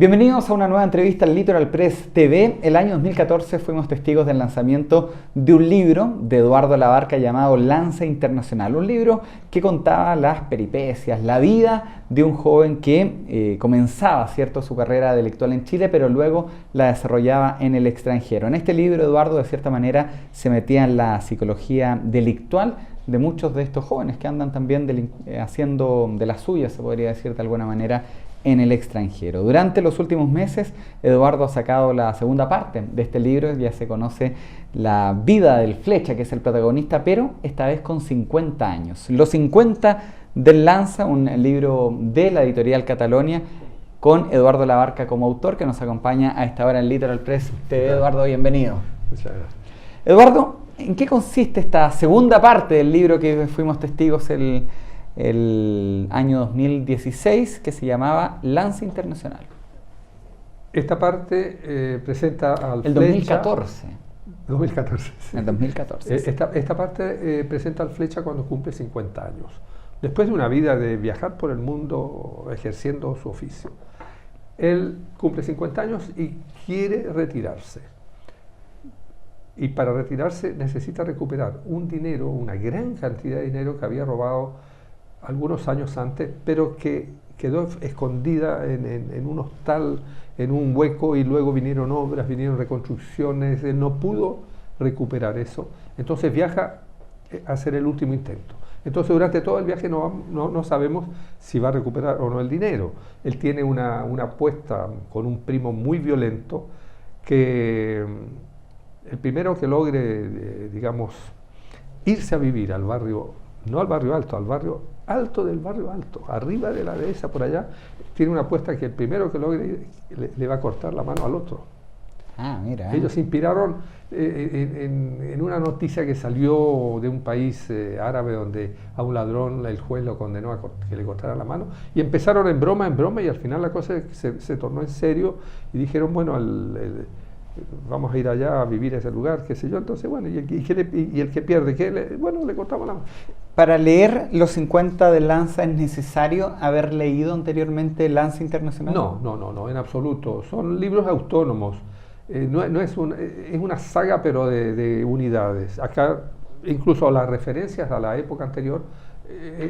Bienvenidos a una nueva entrevista al Litoral Press TV. El año 2014 fuimos testigos del lanzamiento de un libro de Eduardo Labarca llamado Lanza Internacional. Un libro que contaba las peripecias, la vida de un joven que comenzaba su carrera delictual en Chile, pero luego la desarrollaba en el extranjero. En este libro, Eduardo, de cierta manera, se metía en la psicología delictual de muchos de estos jóvenes que andan también haciendo de las suyas, se podría decir de alguna manera, en el extranjero. Durante los últimos meses, Eduardo ha sacado la segunda parte de este libro. Ya se conoce la vida del Flecha, que es el protagonista, pero esta vez con 50 años. Los 50 del Lanza, un libro de la editorial Catalonia, con Eduardo Labarca como autor, que nos acompaña a esta hora en Litoral Press TV. Eduardo, bienvenido. Muchas gracias. Eduardo, ¿en qué consiste esta segunda parte del libro que fuimos testigos el año 2016, que se llamaba Lanza Internacional? Esta parte presenta al el Flecha... 2014. 2014, sí. El 2014. Sí. Esta parte presenta al Flecha cuando cumple 50 años, después de una vida de viajar por el mundo ejerciendo su oficio. Él cumple 50 años y quiere retirarse. Y para retirarse necesita recuperar un dinero, una gran cantidad de dinero que había robado algunos años antes, pero que quedó escondida en un hostal, en un hueco, y luego vinieron obras, vinieron reconstrucciones. Él no pudo recuperar eso. Entonces viaja a hacer el último intento. Entonces durante todo el viaje no sabemos si va a recuperar o no el dinero. Él tiene una apuesta con un primo muy violento, que el primero que logre, digamos, irse a vivir al barrio, no al barrio alto, al barrio alto del barrio alto, arriba de la dehesa, por allá, tiene una apuesta que el primero que logre le va a cortar la mano al otro. Ah, mira. Ellos se inspiraron en una noticia que salió de un país árabe, donde a un ladrón el juez lo condenó a que le cortara la mano, y empezaron en broma, y al final la cosa se tornó en serio, y dijeron, bueno, vamos a ir allá a vivir a ese lugar, qué sé yo. Entonces, bueno, y el que pierde, le cortamos la mano. Para leer los 50 de Lanza, ¿es necesario haber leído anteriormente Lanza Internacional? No, en absoluto. Son libros autónomos. Es una saga, pero de unidades. Acá, incluso las referencias a la época anterior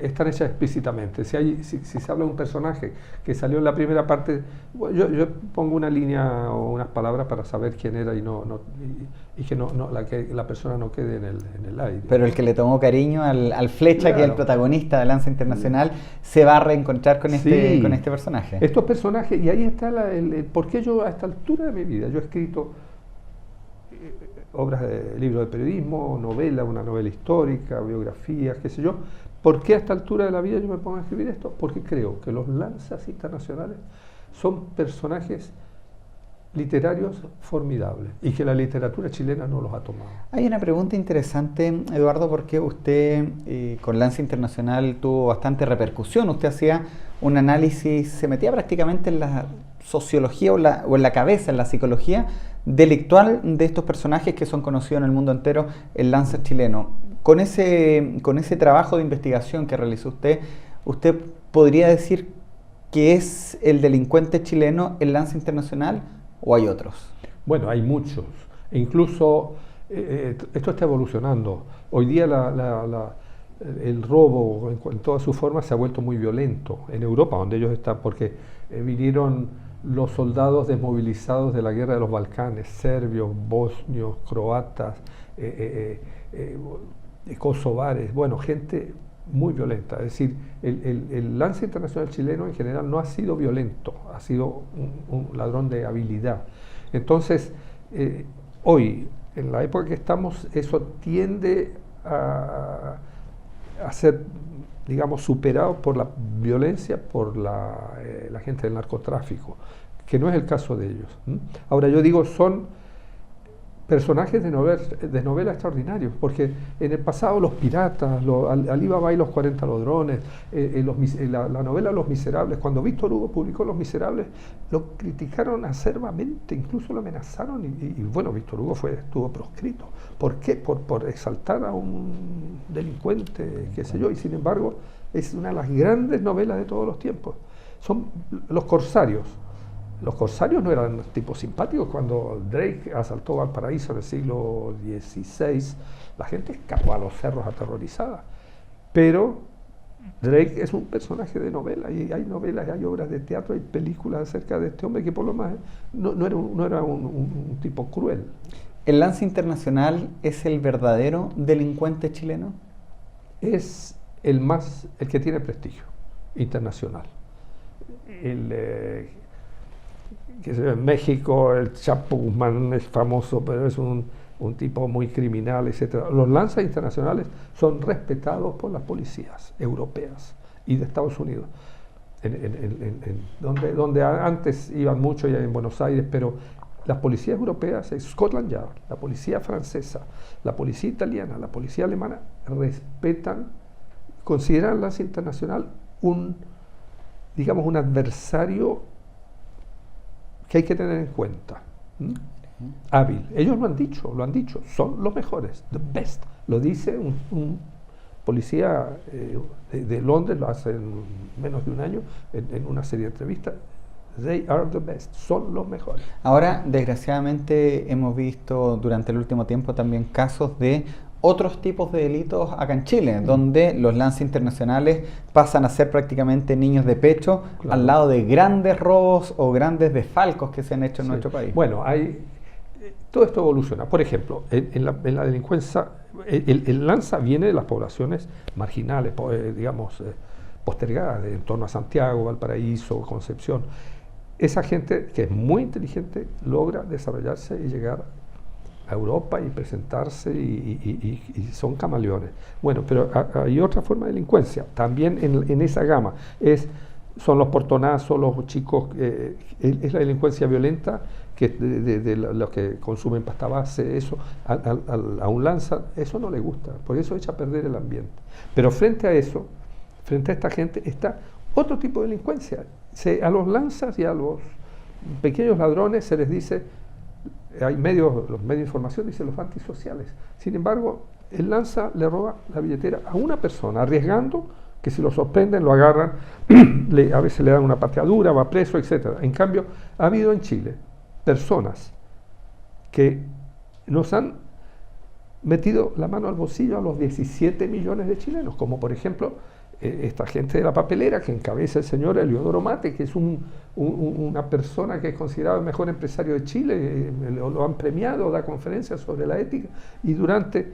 están hechas explícitamente. Si se habla de un personaje que salió en la primera parte, yo pongo una línea o unas palabras para saber quién era, y que la persona no quede en el aire. Pero el que le tomó cariño al Flecha, claro, que es el protagonista de Lanza Internacional, se va a reencontrar con este personaje. Estos personajes, y ahí está el por qué yo, a esta altura de mi vida, yo he escrito obras de libros de periodismo, una novela histórica, biografías, qué sé yo. ¿Por qué a esta altura de la vida yo me pongo a escribir esto? Porque creo que los Lanzas internacionales son personajes literarios formidables y que la literatura chilena no los ha tomado. Hay una pregunta interesante, Eduardo, porque usted con Lanza Internacional tuvo bastante repercusión. Usted hacía un análisis, se metía prácticamente en la sociología o en la cabeza, en la psicología delictual de estos personajes que son conocidos en el mundo entero, el Lanza chileno. Con ese trabajo de investigación que realizó ¿usted podría decir que es el delincuente chileno el Lanza Internacional o hay otros? Bueno, hay muchos. E incluso esto está evolucionando. Hoy día el robo en todas sus formas se ha vuelto muy violento en Europa, donde ellos están, porque vinieron los soldados desmovilizados de la guerra de los Balcanes, serbios, bosnios, croatas, kosovares, bueno, gente muy violenta. Es decir, el Lanza Internacional chileno en general no ha sido violento, ha sido un ladrón de habilidad. Entonces, hoy, en la época que estamos, eso tiende a ser, digamos, superado por la violencia, por la gente del narcotráfico, que no es el caso de ellos. Ahora, yo digo, son personajes de novela extraordinarios, porque en el pasado los piratas, Alí Baba y los 40 ladrones, la novela Los Miserables, cuando Víctor Hugo publicó Los Miserables, lo criticaron acerbamente, incluso lo amenazaron, y bueno, Víctor Hugo estuvo proscrito. ¿Por qué? Por exaltar a un delincuente, qué sé yo, y sin embargo es una de las grandes novelas de todos los tiempos. Son los corsarios. Los corsarios no eran tipos simpáticos. Cuando Drake asaltó Valparaíso en el siglo XVI, la gente escapó a los cerros aterrorizada. Pero Drake es un personaje de novela, y hay novelas, hay obras de teatro, hay películas acerca de este hombre que por lo más no era un tipo cruel. ¿El Lanza Internacional es el verdadero delincuente chileno? Es el que tiene prestigio internacional. Que se ve en México, el Chapo Guzmán es famoso, pero es un tipo muy criminal, etc. Los lanzas internacionales son respetados por las policías europeas y de Estados Unidos, donde antes iban mucho ya en Buenos Aires, pero las policías europeas, Scotland Yard, la policía francesa, la policía italiana, la policía alemana, respetan, consideran al lanza internacional un adversario que hay que tener en cuenta. Hábil. Ellos lo han dicho, son los mejores, the best. Lo dice un policía de Londres, lo hace en menos de un año, en una serie de entrevistas. They are the best, son los mejores. Ahora, desgraciadamente, hemos visto durante el último tiempo también casos de otros tipos de delitos acá en Chile, donde los lanzas internacionales pasan a ser prácticamente niños de pecho, claro, al lado de grandes robos o grandes desfalcos que se han hecho en nuestro país. Bueno, todo esto evoluciona. Por ejemplo, en la delincuencia, el lanza viene de las poblaciones marginales, postergadas, en torno a Santiago, Valparaíso, Concepción. Esa gente, que es muy inteligente, logra desarrollarse y llegar a Europa y presentarse y son camaleones. Bueno, pero hay otra forma de delincuencia, también en esa gama. Son los portonazos, los chicos, es la delincuencia violenta, que de los que consumen pasta base, eso, a un lanza, eso no le gusta, por eso echa a perder el ambiente. Pero frente a eso, frente a esta gente, está otro tipo de delincuencia. A los lanzas y a los pequeños ladrones se les dice, los medios de información dicen los antisociales. Sin embargo, el lanza le roba la billetera a una persona, arriesgando que si lo sorprenden, lo agarran, a veces le dan una pateadura, va preso, etc. En cambio, ha habido en Chile personas que nos han metido la mano al bolsillo a los 17 millones de chilenos, como por ejemplo esta gente de la papelera que encabeza el señor Eliodoro Mate, que es una persona que es considerado el mejor empresario de Chile, lo han premiado, da conferencias sobre la ética, y durante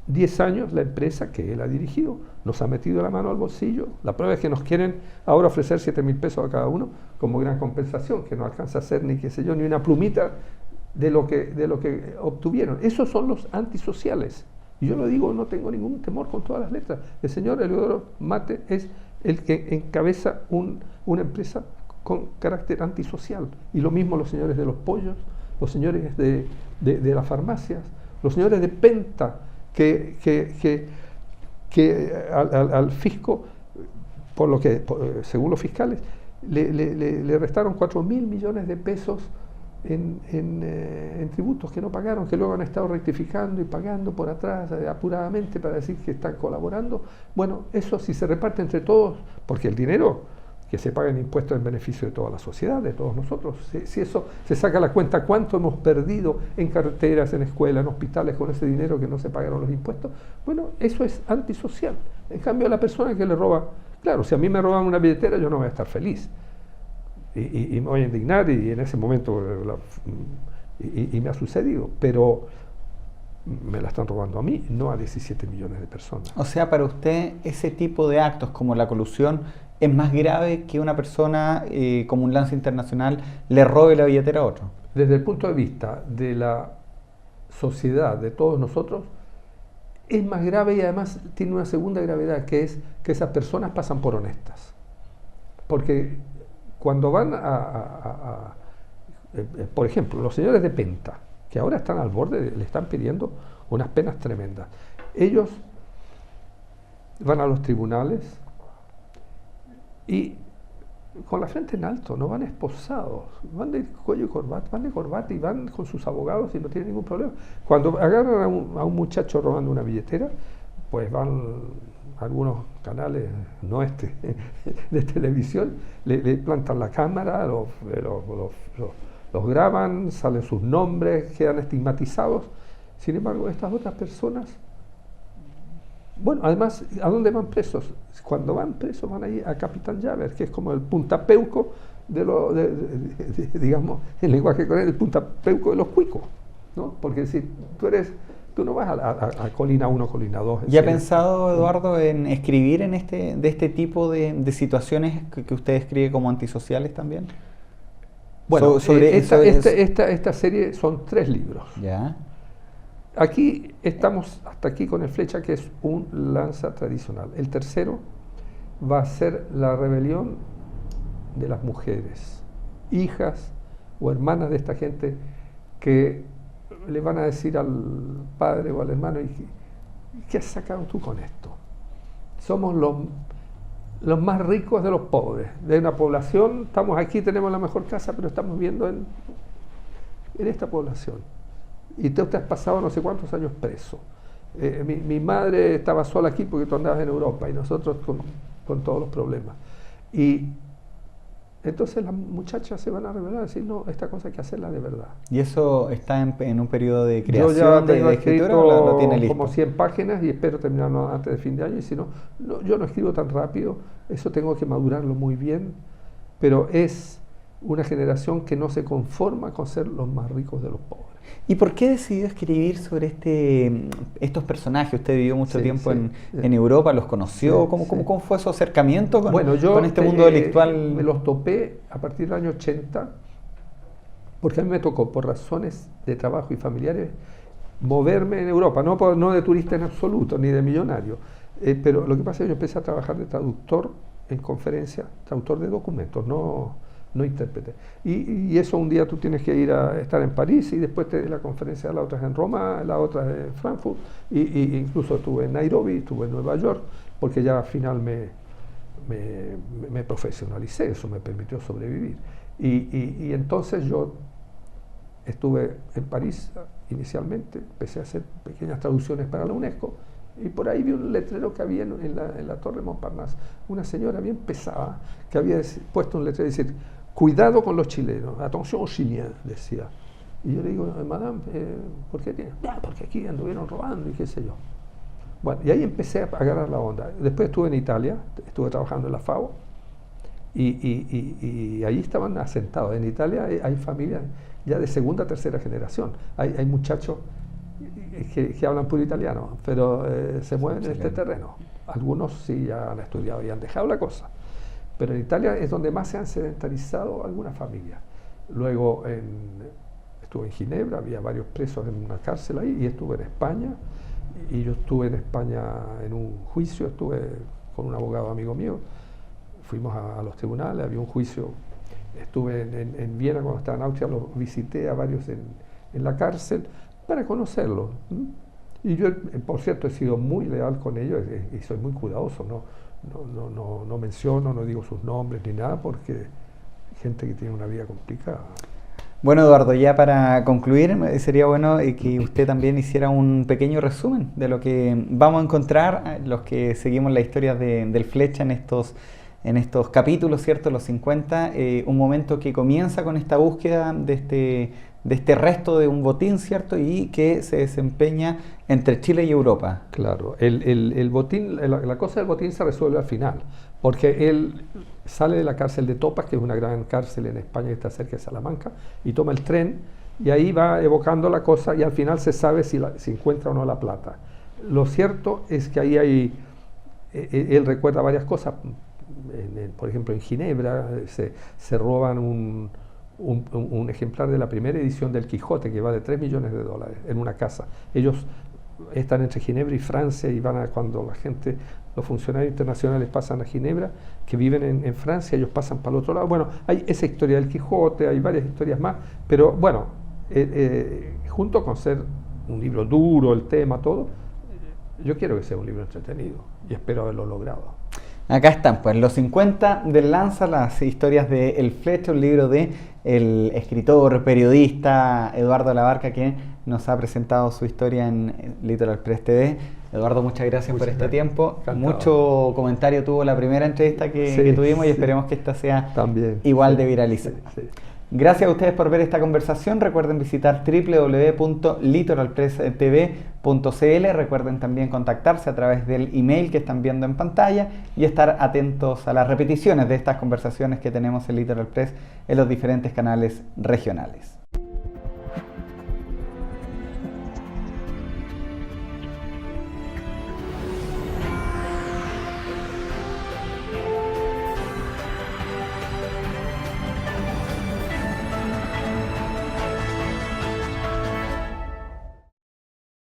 10 años la empresa que él ha dirigido nos ha metido la mano al bolsillo. La prueba es que nos quieren ahora ofrecer 7.000 pesos a cada uno como gran compensación, que no alcanza a ser ni ni una plumita de lo que obtuvieron. Esos son los antisociales. Y yo lo digo, no tengo ningún temor, con todas las letras. El señor Eliodoro Mate es el que encabeza una empresa con carácter antisocial. Y lo mismo los señores de los pollos, los señores de las farmacias, los señores de Penta, que al fisco, según los fiscales, le restaron 4.000 millones de pesos en tributos que no pagaron, que luego han estado rectificando y pagando por atrás apuradamente para decir que están colaborando. Bueno, eso si se reparte entre todos, porque el dinero que se paga en impuestos en beneficio de toda la sociedad, de todos nosotros. Si eso se saca la cuenta, cuánto hemos perdido en carreteras, en escuelas, en hospitales con ese dinero que no se pagaron los impuestos, bueno, eso es antisocial. En cambio, a la persona que le roba, claro, si a mí me roban una billetera, yo no voy a estar feliz. Y me voy a indignar, y en ese momento y me ha sucedido, pero me la están robando a mí, no a 17 millones de personas. O sea, para usted ese tipo de actos como la colusión es más grave que una persona como un lanza internacional le robe la billetera a otro. Desde el punto de vista de la sociedad, de todos nosotros, es más grave, y además tiene una segunda gravedad, que es que esas personas pasan por honestas. Porque cuando van por ejemplo, los señores de Penta, que ahora están al borde, le están pidiendo unas penas tremendas. Ellos van a los tribunales y con la frente en alto, no van esposados, van de cuello y corbata, van de corbata y van con sus abogados y no tienen ningún problema. Cuando agarran a un muchacho robando una billetera, pues van algunos canales, no este, de televisión, le plantan la cámara, los graban, salen sus nombres, quedan estigmatizados. Sin embargo, estas otras personas, bueno, además, ¿a dónde van presos? Cuando van presos van ahí a Capitán Llaver, que es como el puntapeuco digamos, en lenguaje coreano, el puntapeuco de los cuicos, ¿no? Porque si tú no vas a Colina 1, Colina 2. ¿Y ha pensado, Eduardo, en escribir de este tipo de situaciones que usted describe como antisociales también? Bueno, esta serie son 3 libros. Ya. Aquí estamos hasta aquí con el Flecha, que es un lanza tradicional. El tercero va a ser la rebelión de las mujeres, hijas o hermanas de esta gente, que le van a decir al padre o al hermano: ¿qué has sacado tú con esto? Somos los más ricos de los pobres, de una población, estamos aquí, tenemos la mejor casa, pero estamos viviendo en esta población. Y tú te has pasado no sé cuántos años preso. Mi madre estaba sola aquí porque tú andabas en Europa y nosotros con todos los problemas. Y entonces las muchachas se van a revelar y decir: no, esta cosa hay que hacerla de verdad. ¿Y eso está en un periodo de creación, yo ya tengo de escritura, o lo tiene listo? Como 100 páginas y espero terminarlo antes de fin de año. Y si no, yo no escribo tan rápido, eso tengo que madurarlo muy bien, pero es una generación que no se conforma con ser los más ricos de los pobres. ¿Y por qué decidió escribir sobre estos personajes? Usted vivió mucho tiempo en Europa, ¿los conoció? ¿Cómo fue su acercamiento con este mundo delictual? Me los topé a partir del año 80, porque a mí me tocó, por razones de trabajo y familiares, moverme en Europa, no de turista en absoluto, ni de millonario, pero lo que pasa es que yo empecé a trabajar de traductor en conferencia, traductor de documentos, no intérprete. Y eso, un día tú tienes que ir a estar en París y después la conferencia, la otra es en Roma, la otra es en Frankfurt, y incluso estuve en Nairobi, estuve en Nueva York, porque ya al final me profesionalicé, eso me permitió sobrevivir. Y entonces yo estuve en París inicialmente, empecé a hacer pequeñas traducciones para la UNESCO, y por ahí vi un letrero que había en la Torre Montparnasse, una señora bien pesada que había puesto un letrero y decía: cuidado con los chilenos, atención aux Chiliens, decía. Y yo le digo: madame, ¿por qué tiene? Porque aquí anduvieron robando y qué sé yo. Bueno, y ahí empecé a agarrar la onda. Después estuve en Italia, estuve trabajando en la FAO, y ahí estaban asentados. En Italia hay familias ya de segunda, tercera generación. Hay muchachos que hablan puro italiano, pero se mueven en este terreno. Algunos sí ya han estudiado y han dejado la cosa. Pero en Italia es donde más se han sedentarizado algunas familias. Luego estuve en Ginebra, había varios presos en una cárcel ahí, y estuve en España. Y yo estuve en España en un juicio, estuve con un abogado amigo mío, fuimos a los tribunales, había un juicio. Estuve en Viena cuando estaba en Austria, los visité a varios en la cárcel para conocerlos. Y yo, por cierto, he sido muy leal con ellos y soy muy cuidadoso, no menciono, no digo sus nombres ni nada, porque hay gente que tiene una vida complicada. Bueno, Eduardo, ya para concluir, sería bueno que usted también hiciera un pequeño resumen de lo que vamos a encontrar, los que seguimos la historia del Flecha en estos capítulos, ¿cierto? Los 50, un momento que comienza con esta búsqueda de este resto de un botín, ¿cierto? Y que se desempeña entre Chile y Europa. Claro, el botín, la cosa del botín se resuelve al final, porque él sale de la cárcel de Topas, que es una gran cárcel en España que está cerca de Salamanca, y toma el tren, y ahí va evocando la cosa, y al final se sabe si encuentra o no la plata. Lo cierto es que ahí él recuerda varias cosas. Por ejemplo, en Ginebra se roban un ejemplar de la primera edición del Quijote, que vale $3 millones en una casa. Ellos están entre Ginebra y Francia, y cuando los funcionarios internacionales pasan a Ginebra, que viven en Francia, ellos pasan para el otro lado. Bueno, hay esa historia del Quijote, hay varias historias más, pero bueno, junto con ser un libro duro, el tema, todo, yo quiero que sea un libro entretenido, y espero haberlo logrado. Acá están, pues, los 50 del Lanza, las historias de El Flecha, un libro de el escritor, periodista Eduardo Labarca, que nos ha presentado su historia en Litoral Press TV. Eduardo, muchas gracias por este tiempo. Encantado. Mucho comentario tuvo la primera entrevista que tuvimos y esperemos que esta sea también igual de viralizada. Sí. Gracias a ustedes por ver esta conversación. Recuerden visitar www.litoralpresstv.cl. Recuerden también contactarse a través del email que están viendo en pantalla y estar atentos a las repeticiones de estas conversaciones que tenemos en Litoral Press en los diferentes canales regionales.